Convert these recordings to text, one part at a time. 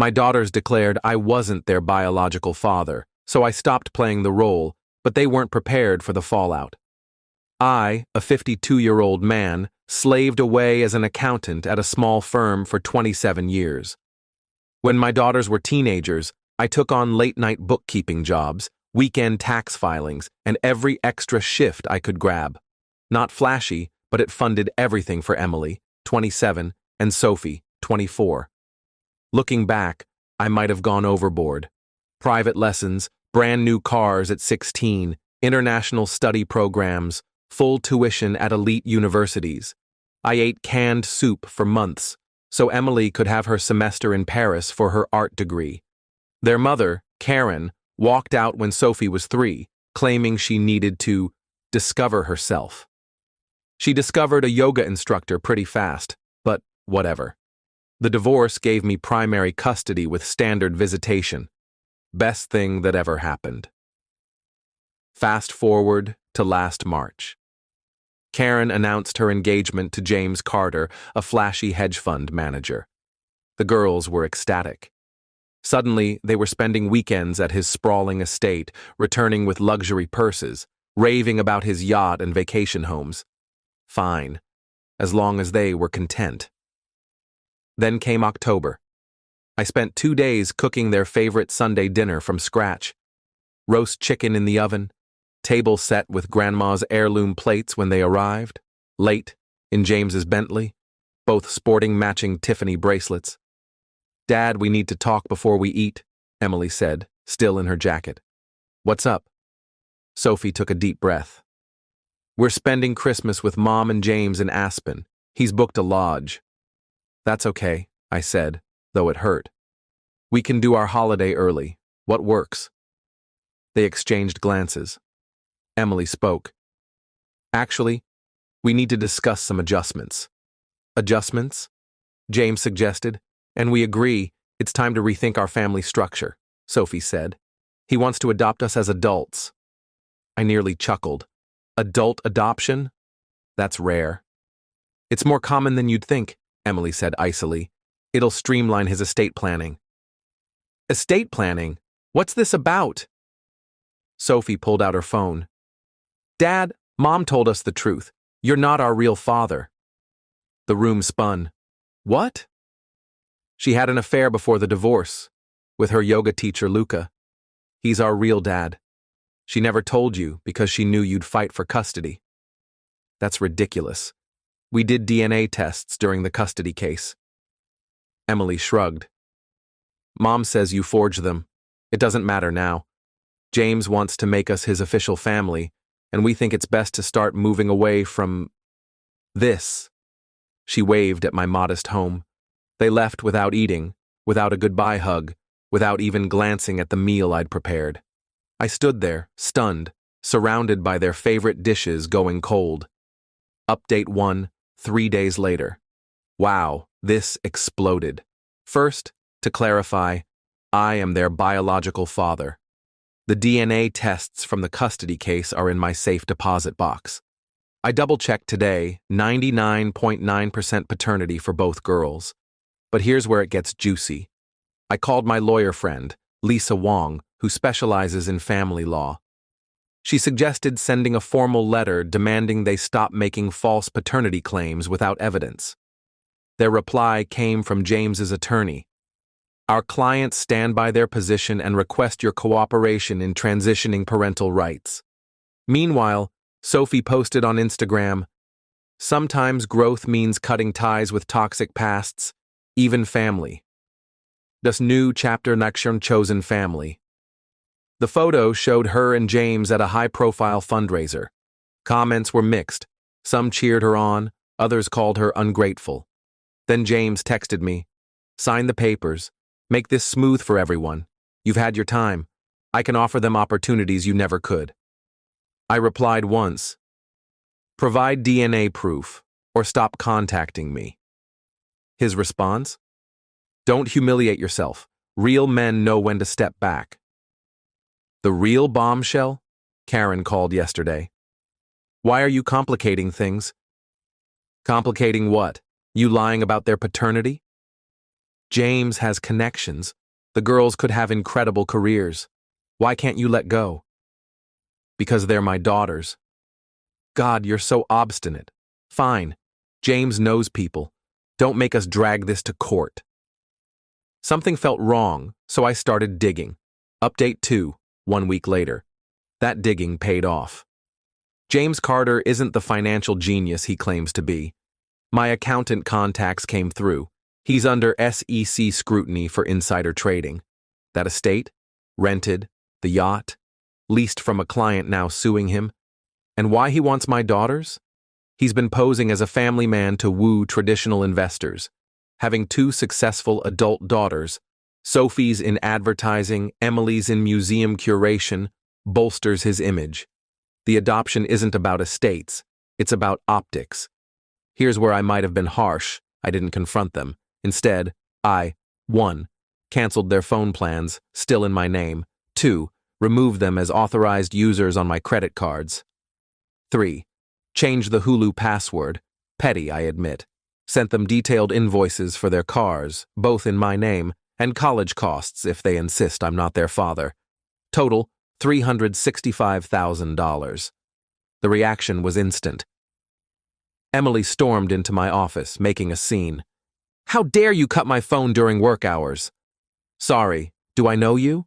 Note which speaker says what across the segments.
Speaker 1: My daughters declared I wasn't their biological father, so I stopped playing the role, but they weren't prepared for the fallout. I, a 52-year-old man, slaved away as an accountant at a small firm for 27 years. When my daughters were teenagers, I took on late-night bookkeeping jobs, weekend tax filings, and every extra shift I could grab. Not flashy, but it funded everything for Emily, 27, and Sophie, 24. Looking back, I might have gone overboard. Private lessons, brand new cars at 16, international study programs, full tuition at elite universities. I ate canned soup for months, so Emily could have her semester in Paris for her art degree. Their mother, Karen, walked out when Sophie was 3, claiming she needed to discover herself. She discovered a yoga instructor pretty fast, but whatever. The divorce gave me primary custody with standard visitation. Best thing that ever happened. Fast forward to last March. Karen announced her engagement to James Carter, a flashy hedge fund manager. The girls were ecstatic. Suddenly, they were spending weekends at his sprawling estate, returning with luxury purses, raving about his yacht and vacation homes. Fine, as long as they were content. Then came October. I spent 2 days cooking their favorite Sunday dinner from scratch. Roast chicken in the oven, table set with Grandma's heirloom plates when they arrived, late, in James's Bentley, both sporting matching Tiffany bracelets. "Dad, we need to talk before we eat," Emily said, still in her jacket. "What's up?" Sophie took a deep breath. "We're spending Christmas with Mom and James in Aspen. He's booked a lodge." "That's okay," I said, though it hurt. "We can do our holiday early. What works?" They exchanged glances. Emily spoke. "Actually, we need to discuss some adjustments." "Adjustments?" James suggested. "And we agree, it's time to rethink our family structure," Sophie said. "He wants to adopt us as adults." I nearly chuckled. "Adult adoption? That's rare." "It's more common than you'd think," Emily said icily. "It'll streamline his estate planning." "Estate planning? What's this about?" Sophie pulled out her phone. "Dad, Mom told us the truth. You're not our real father." The room spun. "What?" "She had an affair before the divorce, with her yoga teacher, Luca. He's our real dad. She never told you because she knew you'd fight for custody." "That's ridiculous. We did DNA tests during the custody case." Emily shrugged. "Mom says you forged them. It doesn't matter now. James wants to make us his official family, and we think it's best to start moving away from this." She waved at my modest home. They left without eating, without a goodbye hug, without even glancing at the meal I'd prepared. I stood there, stunned, surrounded by their favorite dishes going cold. Update 1, 3 days later. Wow, this exploded. First, to clarify, I am their biological father. The DNA tests from the custody case are in my safe deposit box. I double-checked today, 99.9% paternity for both girls. But here's where it gets juicy. I called my lawyer friend, Lisa Wong, who specializes in family law. She suggested sending a formal letter demanding they stop making false paternity claims without evidence. Their reply came from James's attorney. "Our clients stand by their position and request your cooperation in transitioning parental rights." Meanwhile, Sophie posted on Instagram, "Sometimes growth means cutting ties with toxic pasts, even family. Das new chapter Nakshern chosen family." The photo showed her and James at a high-profile fundraiser. Comments were mixed. Some cheered her on, others called her ungrateful. Then James texted me, "Sign the papers. Make this smooth for everyone. You've had your time. I can offer them opportunities you never could." I replied once, "Provide DNA proof, or stop contacting me." His response? "Don't humiliate yourself. Real men know when to step back." The real bombshell? Karen called yesterday. "Why are you complicating things?" "Complicating what? You lying about their paternity?" James has connections. The girls could have incredible careers. Why can't you let go? Because they're my daughters. God, you're so obstinate. Fine. James knows people. Don't make us drag this to court. Something felt wrong, so I started digging. Update 2, 1 week later. That digging paid off. James Carter isn't the financial genius he claims to be. My accountant contacts came through. He's under SEC scrutiny for insider trading. That estate? Rented? The yacht? Leased from a client now suing him? And why he wants my daughters? He's been posing as a family man to woo traditional investors. Having 2 successful adult daughters, Sophie's in advertising, Emily's in museum curation, bolsters his image. The adoption isn't about estates, it's about optics. Here's where I might have been harsh. I didn't confront them. Instead, I, 1, canceled their phone plans, still in my name. 2, removed them as authorized users on my credit cards. 3, changed the Hulu password. Petty, I admit. Sent them detailed invoices for their cars, both in my name, and college costs if they insist I'm not their father. Total, $365,000. The reaction was instant. Emily stormed into my office, making a scene. How dare you cut my phone during work hours? Sorry, do I know you?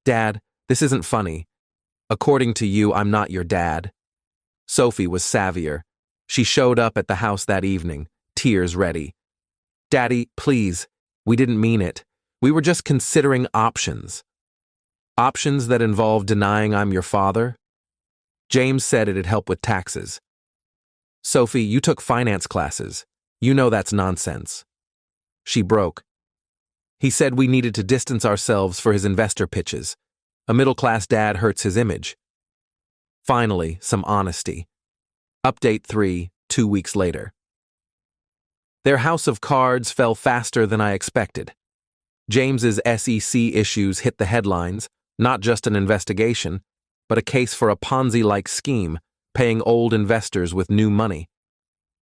Speaker 1: Dad, this isn't funny. According to you, I'm not your dad. Sophie was savvier. She showed up at the house that evening, tears ready. Daddy, please, we didn't mean it. We were just considering options. Options that involve denying I'm your father? James said it'd help with taxes. Sophie, you took finance classes. You know that's nonsense. She broke. He said we needed to distance ourselves for his investor pitches. A middle-class dad hurts his image. Finally, some honesty. Update 3, 2 weeks later. Their house of cards fell faster than I expected. James's SEC issues hit the headlines, not just an investigation, but a case for a Ponzi-like scheme, paying old investors with new money.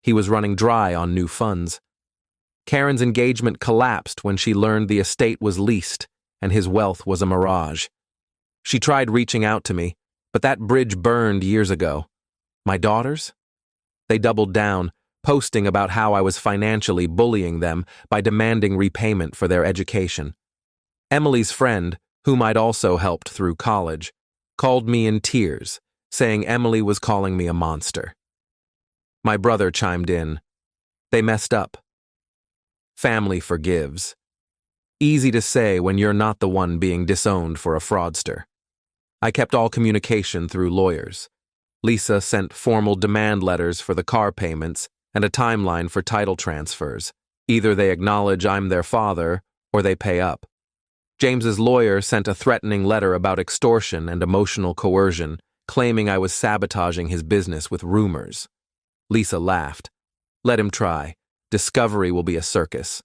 Speaker 1: He was running dry on new funds. Karen's engagement collapsed when she learned the estate was leased and his wealth was a mirage. She tried reaching out to me, but that bridge burned years ago. My daughters? They doubled down, posting about how I was financially bullying them by demanding repayment for their education. Emily's friend, whom I'd also helped through college, called me in tears, saying Emily was calling me a monster. My brother chimed in. They messed up. Family forgives. Easy to say when you're not the one being disowned for a fraudster. I kept all communication through lawyers. Lisa sent formal demand letters for the car payments and a timeline for title transfers. Either they acknowledge I'm their father or they pay up. James's lawyer sent a threatening letter about extortion and emotional coercion, claiming I was sabotaging his business with rumors. Lisa laughed. Let him try. Discovery will be a circus.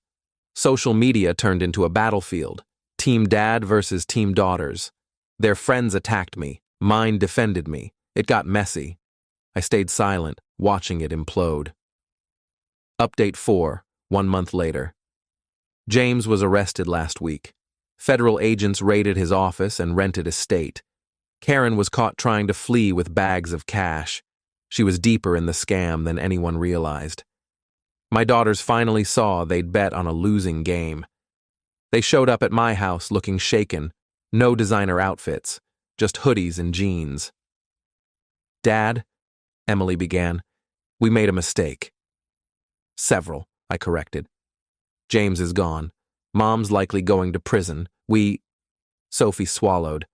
Speaker 1: Social media turned into a battlefield. Team Dad versus Team Daughters. Their friends attacked me. Mine defended me. It got messy. I stayed silent, watching it implode. Update 4, 1 month later. James was arrested last week. Federal agents raided his office and rented estate. Karen was caught trying to flee with bags of cash. She was deeper in the scam than anyone realized. My daughters finally saw they'd bet on a losing game. They showed up at my house looking shaken, no designer outfits, just hoodies and jeans. Dad, Emily began, we made a mistake. Several, I corrected. James is gone. Mom's likely going to prison. Sophie swallowed.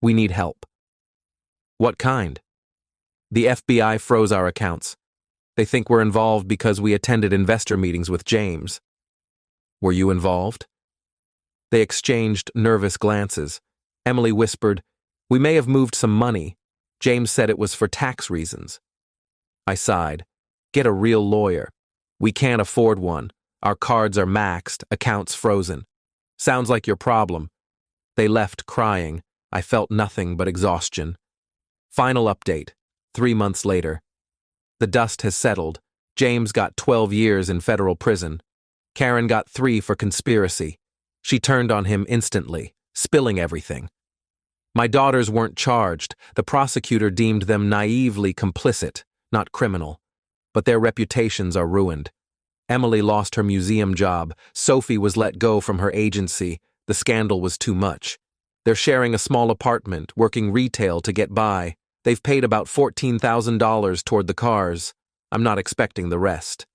Speaker 1: We need help. What kind? The FBI froze our accounts. They think we're involved because we attended investor meetings with James. Were you involved? They exchanged nervous glances. Emily whispered, we may have moved some money. James said it was for tax reasons. I sighed. Get a real lawyer. We can't afford one. Our cards are maxed, accounts frozen. Sounds like your problem. They left crying. I felt nothing but exhaustion. Final update, 3 months later. The dust has settled. James got 12 years in federal prison. Karen got 3 for conspiracy. She turned on him instantly, spilling everything. My daughters weren't charged. The prosecutor deemed them naively complicit, not criminal. But their reputations are ruined. Emily lost her museum job. Sophie was let go from her agency. The scandal was too much. They're sharing a small apartment, working retail to get by. They've paid about $14,000 toward the cars. I'm not expecting the rest.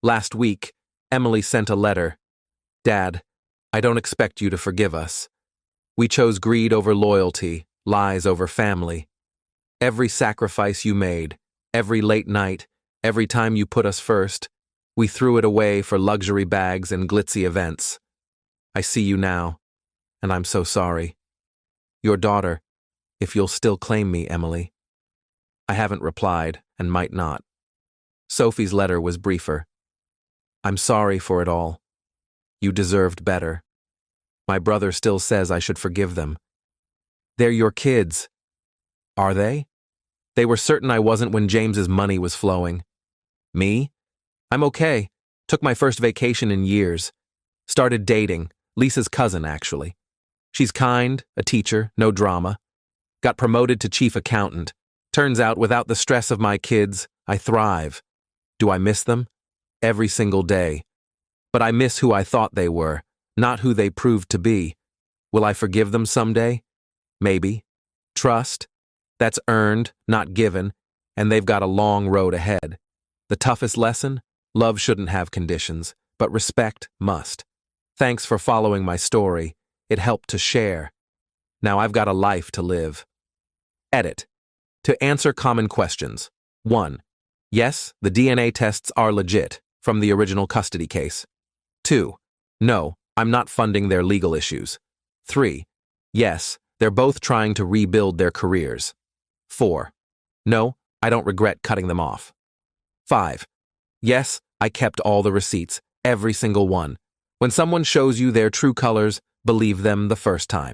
Speaker 1: Last week, Emily sent a letter. Dad, I don't expect you to forgive us. We chose greed over loyalty, lies over family. Every sacrifice you made, every late night, every time you put us first, we threw it away for luxury bags and glitzy events. I see you now, and I'm so sorry. Your daughter, if you'll still claim me, Emily. I haven't replied, and might not. Sophie's letter was briefer. I'm sorry for it all. You deserved better. My brother still says I should forgive them. They're your kids. Are they? They were certain I wasn't when James's money was flowing. Me? I'm okay. Took my first vacation in years. Started dating, Lisa's cousin, actually. She's kind, a teacher, no drama. Got promoted to chief accountant. Turns out, without the stress of my kids, I thrive. Do I miss them? Every single day. But I miss who I thought they were, not who they proved to be. Will I forgive them someday? Maybe. Trust? That's earned, not given, and they've got a long road ahead. The toughest lesson? Love shouldn't have conditions, but respect must. Thanks for following my story. It helped to share. Now I've got a life to live. Edit. To answer common questions. 1. Yes, the DNA tests are legit, from the original custody case. 2. No, I'm not funding their legal issues. 3. Yes, they're both trying to rebuild their careers. 4. No, I don't regret cutting them off. 5. Yes, I kept all the receipts, every single one. When someone shows you their true colors, believe them the first time.